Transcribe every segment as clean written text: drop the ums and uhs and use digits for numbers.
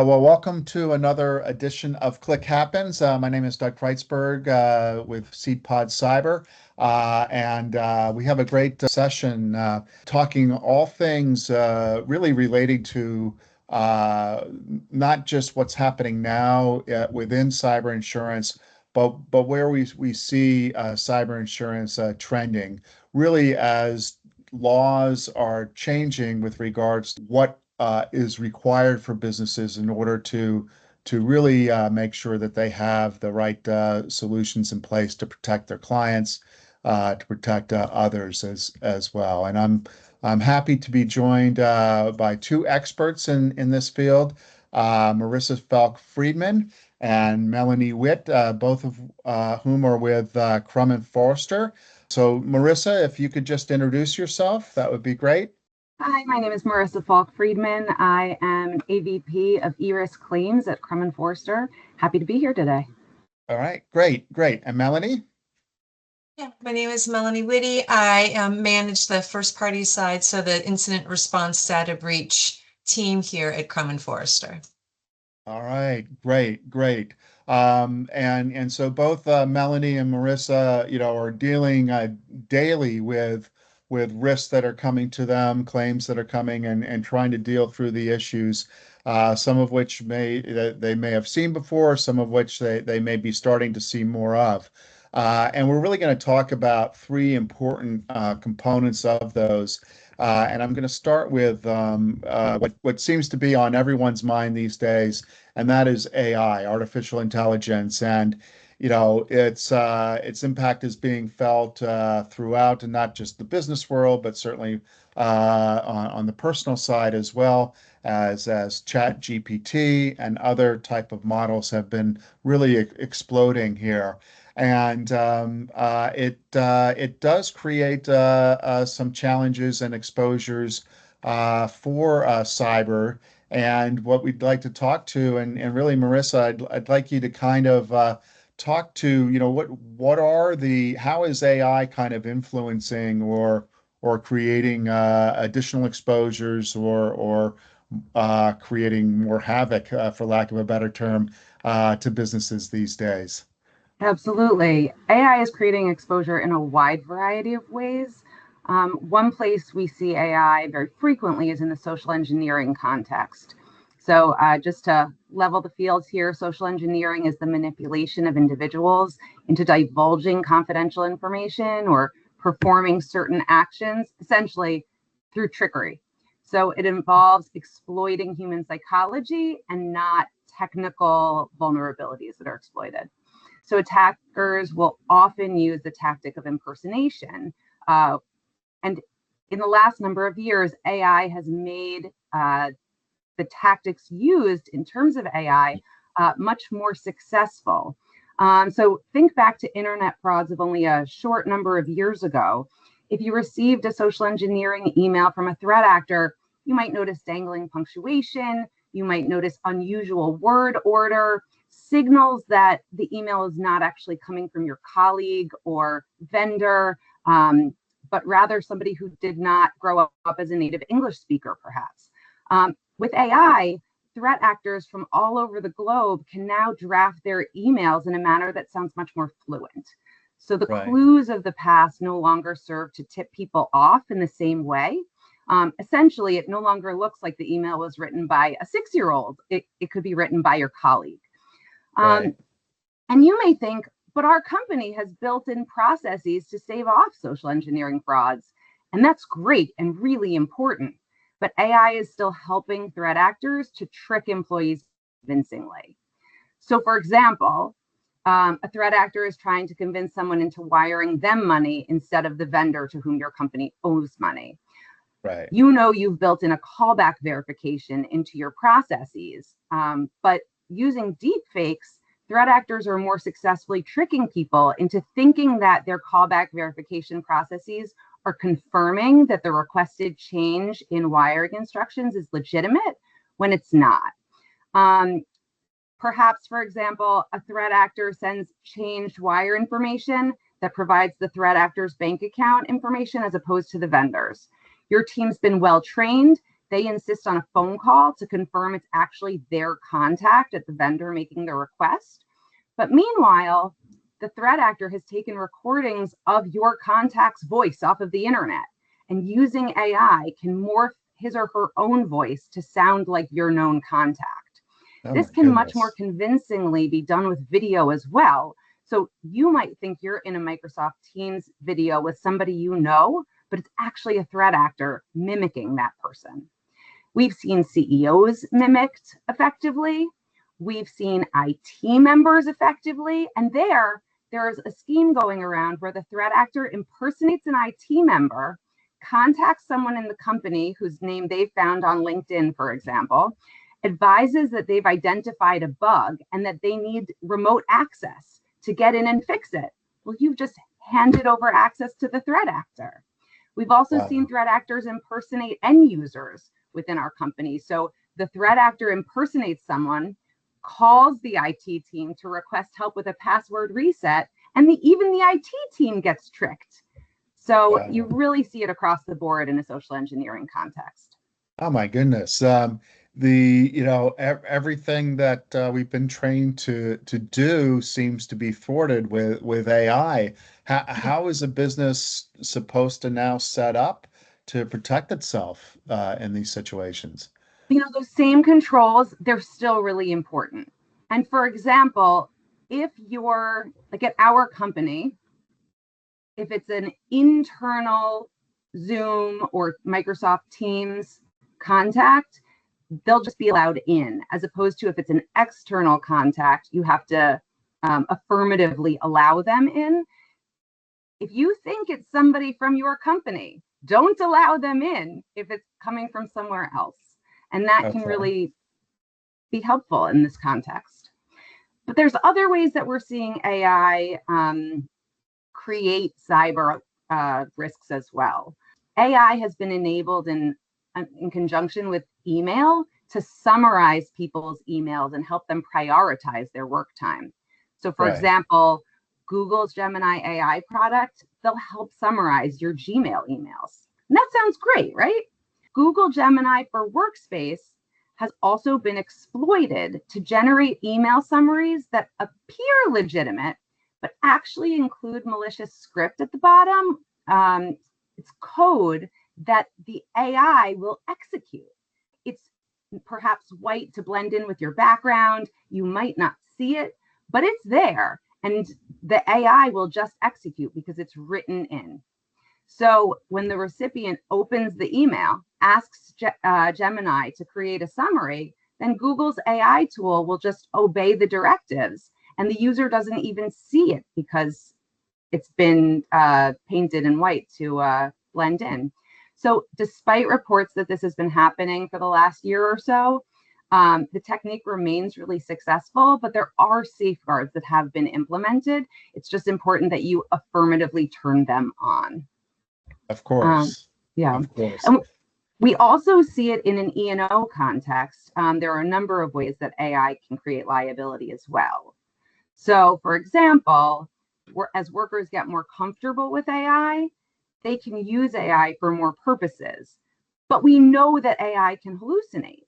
Well, welcome to another edition of Click Happens. My name is Doug Kreitzberg with SeedPod Cyber, and we have a great session talking all things really relating to not just what's happening now within cyber insurance, but where we see cyber insurance trending, really as laws are changing with regards to what is required for businesses in order to really make sure that they have the right solutions in place to protect their clients, to protect others as well. And I'm happy to be joined by two experts in this field, Morissa Falk-Freedman and Melanie Witte, both of whom are with Crum Forster. So, Morissa, if you could just introduce yourself, that would be great. Hi, my name is Morissa Falk-Freedman. I am an AVP of ERIS Claims at Crum Forster. Happy to be here today. All right, great. And Melanie? Yeah, my name is Melanie Witte. I manage the first party side, so the incident response data breach team here at Crum Forster. All right, great. And so both Melanie and Morissa, are dealing daily with risks that are coming to them, claims that are coming, and trying to deal through the issues, some of which they may have seen before, some of which they may be starting to see more of. And we're really going to talk about three important components of those. And I'm going to start with what seems to be on everyone's mind these days, and that is AI, artificial intelligence, and its impact is being felt throughout, and not just the business world, but certainly on the personal side as well, as Chat GPT and other type of models have been really exploding here. And it does create some challenges and exposures for cyber. And what we'd like to talk to, and really, Morissa, I'd like you to kind of talk to, how is AI kind of influencing or creating additional exposures or creating more havoc, for lack of a better term, to businesses these days. Absolutely. AI is creating exposure in a wide variety of ways. One place we see AI very frequently is in the social engineering context. So just to level the fields here, social engineering is the manipulation of individuals into divulging confidential information or performing certain actions, essentially through trickery. So it involves exploiting human psychology and not technical vulnerabilities that are exploited. So attackers will often use the tactic of impersonation. And in the last number of years, AI has made the tactics used in terms of AI much more successful. So think back to internet frauds of only a short number of years ago. If you received a social engineering email from a threat actor, you might notice dangling punctuation, you might notice unusual word order, signals that the email is not actually coming from your colleague or vendor, but rather somebody who did not grow up as a native English speaker, perhaps. With AI, threat actors from all over the globe can now draft their emails in a manner that sounds much more fluent. So the clues of the past no longer serve to tip people off in the same way. Essentially, it no longer looks like the email was written by a 6-year-old. It could be written by your colleague. And you may think, but our company has built-in processes to stave off social engineering frauds. And that's great and really important. But AI is still helping threat actors to trick employees convincingly. So for example, a threat actor is trying to convince someone into wiring them money instead of the vendor to whom your company owes money. Right. You've built in a callback verification into your processes, but using deep fakes, threat actors are more successfully tricking people into thinking that their callback verification processes are confirming that the requested change in wiring instructions is legitimate when it's not. Perhaps, for example, a threat actor sends changed wire information that provides the threat actor's bank account information as opposed to the vendor's. Your team's been well trained. they insist on a phone call to confirm it's actually their contact at the vendor making the request. But meanwhile, the threat actor has taken recordings of your contact's voice off of the internet, and using AI can morph his or her own voice to sound like your known contact. Oh this my can much goodness. more convincingly be done with video as well. So you might think you're in a Microsoft Teams video with somebody you know, but it's actually a threat actor mimicking that person. We've seen CEOs mimicked effectively. We've seen IT members effectively. And there's a scheme going around where the threat actor impersonates an IT member, contacts someone in the company whose name they found on LinkedIn, for example, advises that they've identified a bug and that they need remote access to get in and fix it. Well, you've just handed over access to the threat actor. We've also Wow. seen threat actors impersonate end users within our company. So the threat actor impersonates someone, calls the IT team to request help with a password reset, and even the IT team gets tricked. So Wow. you really see it across the board in a social engineering context. Oh my goodness. Everything that we've been trained to do seems to be thwarted with AI. How is a business supposed to now set up to protect itself in these situations? Those same controls, they're still really important. And for example, if you're like at our company, if it's an internal Zoom or Microsoft Teams contact, they'll just be allowed in, as opposed to if it's an external contact, you have to affirmatively allow them in. If you think it's somebody from your company, don't allow them in if it's coming from somewhere else. And that can Okay. really be helpful in this context. But there's other ways that we're seeing AI create cyber risks as well. AI has been enabled in conjunction with email to summarize people's emails and help them prioritize their work time. So for Right. example, Google's Gemini AI product, they'll help summarize your Gmail emails. And that sounds great, right? Google Gemini for Workspace has also been exploited to generate email summaries that appear legitimate, but actually include malicious script at the bottom. It's code that the AI will execute. It's perhaps white to blend in with your background. You might not see it, but it's there. And the AI will just execute because it's written in. So when the recipient opens the email, asks Gemini to create a summary, then Google's AI tool will just obey the directives. And the user doesn't even see it because it's been painted in white to blend in. So despite reports that this has been happening for the last year or so, the technique remains really successful, but there are safeguards that have been implemented. It's just important that you affirmatively turn them on. Of course. Yeah. Of course. And we also see it in an E&O context. There are a number of ways that AI can create liability as well. So for example, as workers get more comfortable with AI, they can use AI for more purposes. But we know that AI can hallucinate.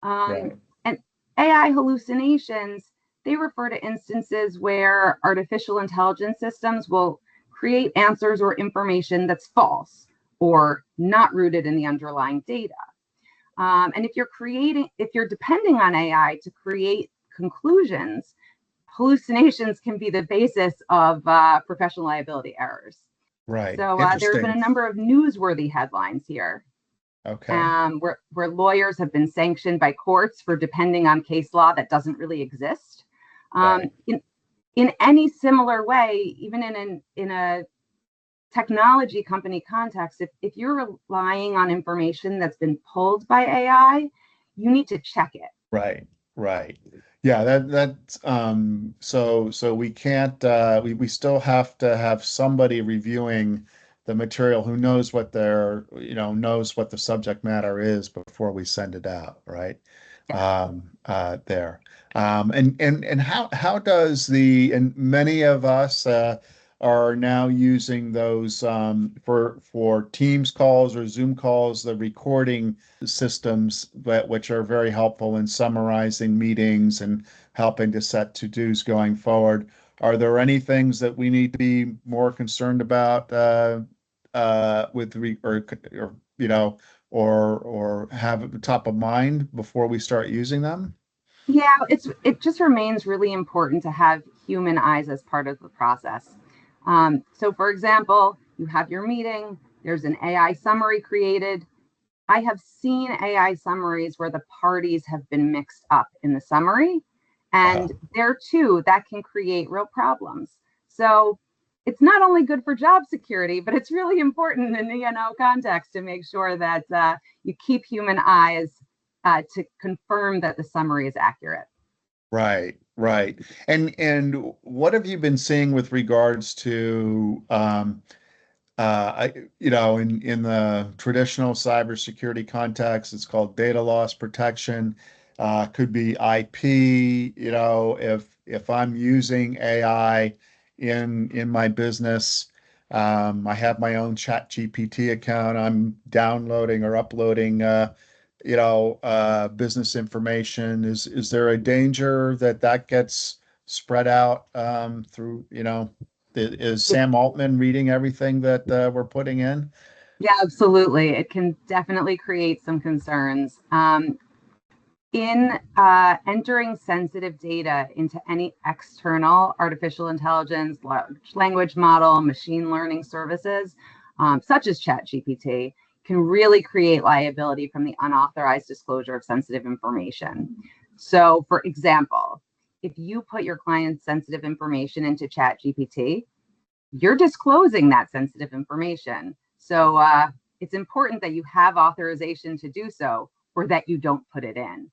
Right. And AI hallucinations, they refer to instances where artificial intelligence systems will create answers or information that's false or not rooted in the underlying data. And if you're depending on AI to create conclusions, hallucinations can be the basis of professional liability errors. Right. So there have been a Interesting. number of newsworthy headlines here. Okay. Where lawyers have been sanctioned by courts for depending on case law that doesn't really exist. Right. In any similar way, even in a technology company context, if you're relying on information that's been pulled by AI, you need to check it. Right. Right. Yeah, that's so we can't we still have to have somebody reviewing the material who knows what knows what the subject matter is before we send it out, right? Yeah. There. And how does and many of us are now using those for Teams calls or Zoom calls, the recording systems, which are very helpful in summarizing meetings and helping to set to-dos going forward. Are there any things that we need to be more concerned about or or have at the top of mind before we start using them? Yeah, it just remains really important to have human eyes as part of the process. So, for example, you have your meeting, there's an AI summary created. I have seen AI summaries where the parties have been mixed up in the summary, Uh, and there too, that can create real problems. So, it's not only good for job security, but it's really important in the context to make sure that you keep human eyes to confirm that the summary is accurate. right, right. And what have you been seeing with regards to in the traditional cybersecurity context, it's called data loss protection. Could be IP. If I'm using AI in my business, I have my own Chat GPT account. I'm downloading or uploading, business information. Is there a danger that that gets spread out through, is Sam Altman reading everything that we're putting in? Yeah, absolutely. It can definitely create some concerns. In entering sensitive data into any external artificial intelligence, large language model, machine learning services, such as ChatGPT, can really create liability from the unauthorized disclosure of sensitive information. So, for example, if you put your client's sensitive information into ChatGPT, you're disclosing that sensitive information. So it's important that you have authorization to do so or that you don't put it in.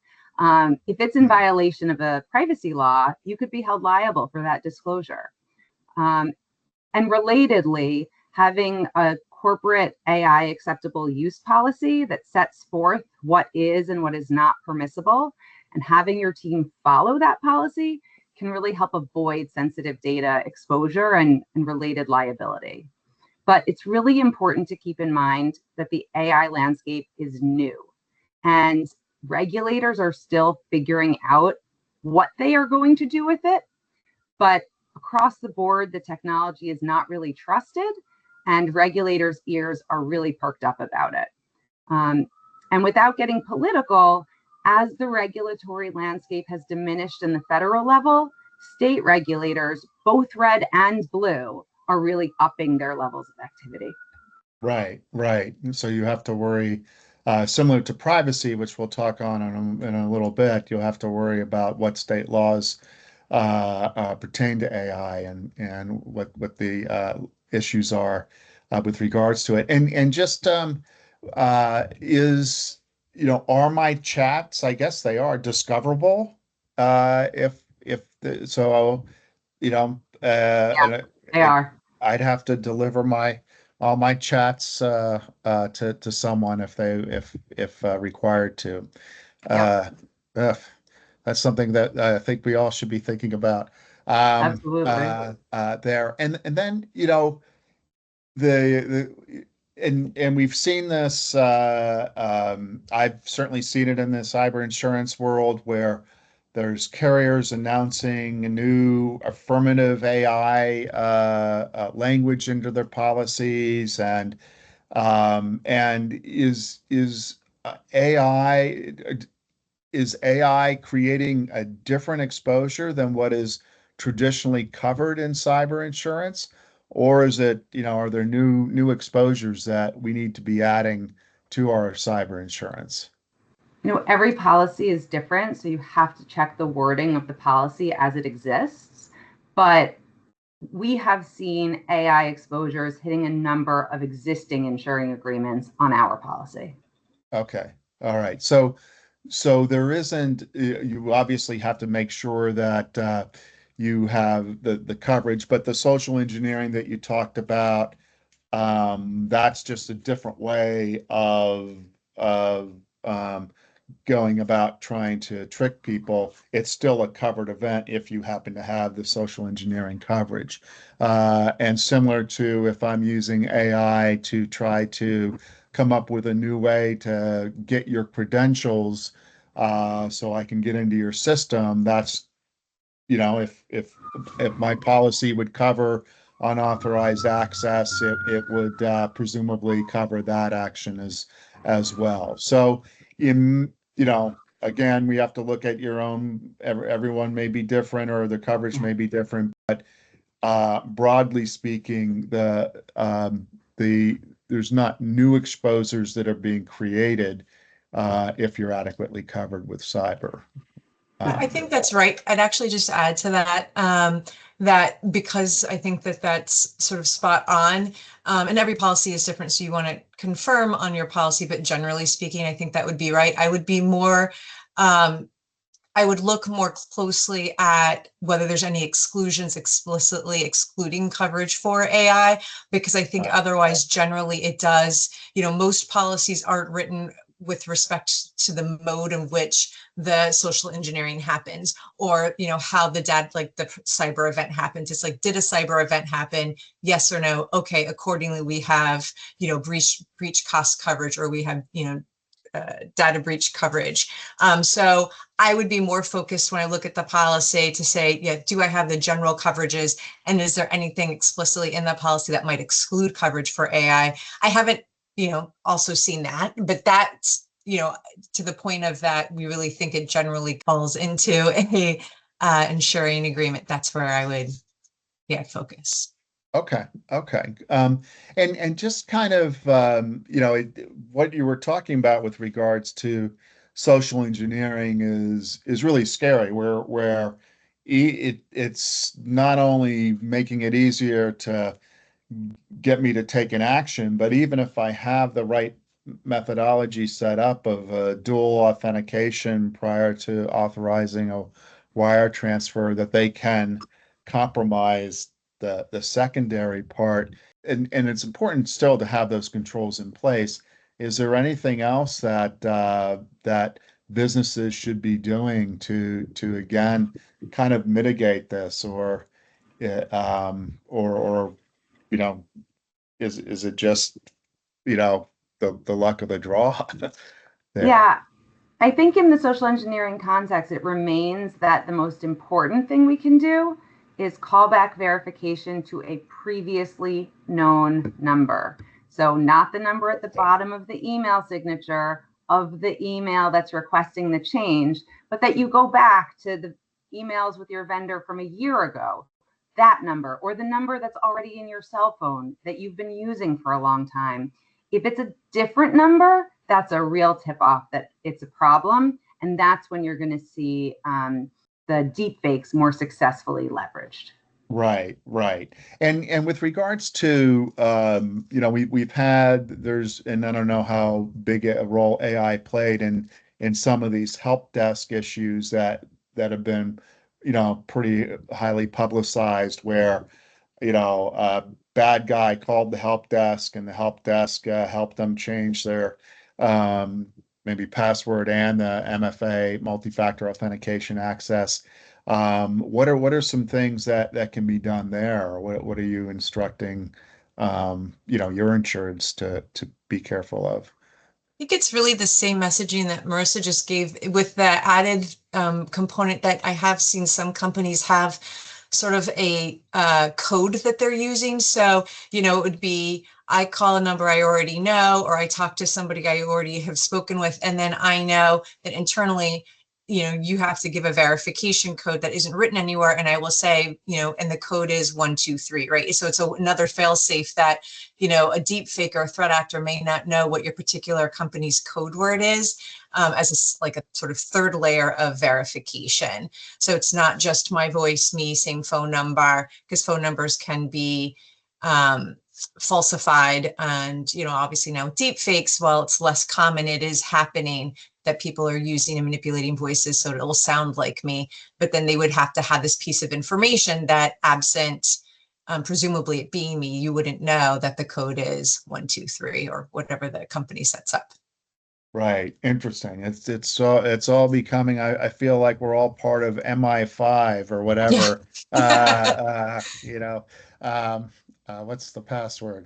If it's in violation of a privacy law, you could be held liable for that disclosure. And relatedly, having a corporate AI acceptable use policy that sets forth what is and what is not permissible, and having your team follow that policy can really help avoid sensitive data exposure and related liability. But it's really important to keep in mind that the AI landscape is new and regulators are still figuring out what they are going to do with it. But across the board, the technology is not really trusted, and regulators' ears are really perked up about it. And without getting political, as the regulatory landscape has diminished in the federal level, state regulators, both red and blue, are really upping their levels of activity. Right, right. And so you have to worry, similar to privacy, which we'll talk on in a little bit. You'll have to worry about what state laws pertain to AI and what the issues are with regards to it. And just is are my chats? I guess they are discoverable. If the, so Yeah, and they are. I'd have to deliver my all my chats to someone if required to. Yep, Uh, ugh, that's something that I think we all should be thinking about. absolutely. There and then the and we've seen this. I've certainly seen it in the cyber insurance world where there's carriers announcing a new affirmative AI language into their policies, and AI is AI creating a different exposure than what is traditionally covered in cyber insurance? Or is it, are there new exposures that we need to be adding to our cyber insurance? Every policy is different, so you have to check the wording of the policy as it exists. But we have seen AI exposures hitting a number of existing insuring agreements on our policy. Okay. All right. So there isn't, you obviously have to make sure that you have the coverage, but the social engineering that you talked about, that's just a different way of going about trying to trick people, it's still a covered event if you happen to have the social engineering coverage. And similar to if I'm using AI to try to come up with a new way to get your credentials so I can get into your system, that's, if my policy would cover unauthorized access, it would presumably cover that action as well. So again, we have to look at your own, everyone may be different or the coverage may be different, but broadly speaking, there's not new exposures that are being created if you're adequately covered with cyber. I think that's right. I'd actually just add to that, that because I think that that's sort of spot on, and every policy is different, so you want to confirm on your policy, but generally speaking, I think that would be right. I would be more, I would look more closely at whether there's any exclusions explicitly excluding coverage for AI, because I think otherwise, generally it does, most policies aren't written with respect to the mode in which the social engineering happens, or how the the cyber event happens. It's like, did a cyber event happen? Yes or no? Okay, accordingly we have breach cost coverage, or we have data breach coverage. So I would be more focused when I look at the policy to say, yeah, do I have the general coverages, and is there anything explicitly in the policy that might exclude coverage for AI? I haven't also seen that, but that's, to the point of that, we really think it generally falls into a insuring agreement. That's where I would, focus. Okay. And just kind of, what you were talking about with regards to social engineering is really scary, where it's not only making it easier to get me to take an action, but even if I have the right methodology set up of a dual authentication prior to authorizing a wire transfer, that they can compromise the secondary part. And it's important still to have those controls in place. Is there anything else that businesses should be doing to again kind of mitigate this, or you know, is it just, the luck of the draw there? Yeah, I think in the social engineering context, it remains that the most important thing we can do is callback verification to a previously known number. So not the number at the bottom of the email signature of the email that's requesting the change, but that you go back to the emails with your vendor from a year ago, that number, or the number that's already in your cell phone that you've been using for a long time. If it's a different number, that's a real tip off that it's a problem. And that's when you're going to see the deep fakes more successfully leveraged. Right. And with regards to, we've had, and I don't know how big a role AI played in some of these help desk issues that have been, pretty highly publicized, where, a bad guy called the help desk, and the help desk helped them change their maybe password and the MFA, multi-factor authentication access. What are some things that can be done there? What are you instructing your insureds to be careful of? I think it's really the same messaging that Morissa just gave, with the added component that I have seen some companies have sort of a code that they're using. So, it would be, I call a number I already know, or I talk to somebody I already have spoken with, and then I know that internally, you have to give a verification code that isn't written anywhere, and I will say, and the code is 123, right? So it's another fail-safe that, a deep fake or a threat actor may not know what your particular company's code word is, as like a sort of third layer of verification. So it's not just my voice, me saying phone number, because phone numbers can be falsified. And, obviously now deep fakes, while it's less common, it is happening that people are using and manipulating voices so it'll sound like me, but then they would have to have this piece of information that, absent presumably it being me, you wouldn't know that the code is 123 or whatever the company sets up. Right. Interesting. It's all becoming, I feel like we're all part of MI5 or Yeah. whatever. You know, what's the password?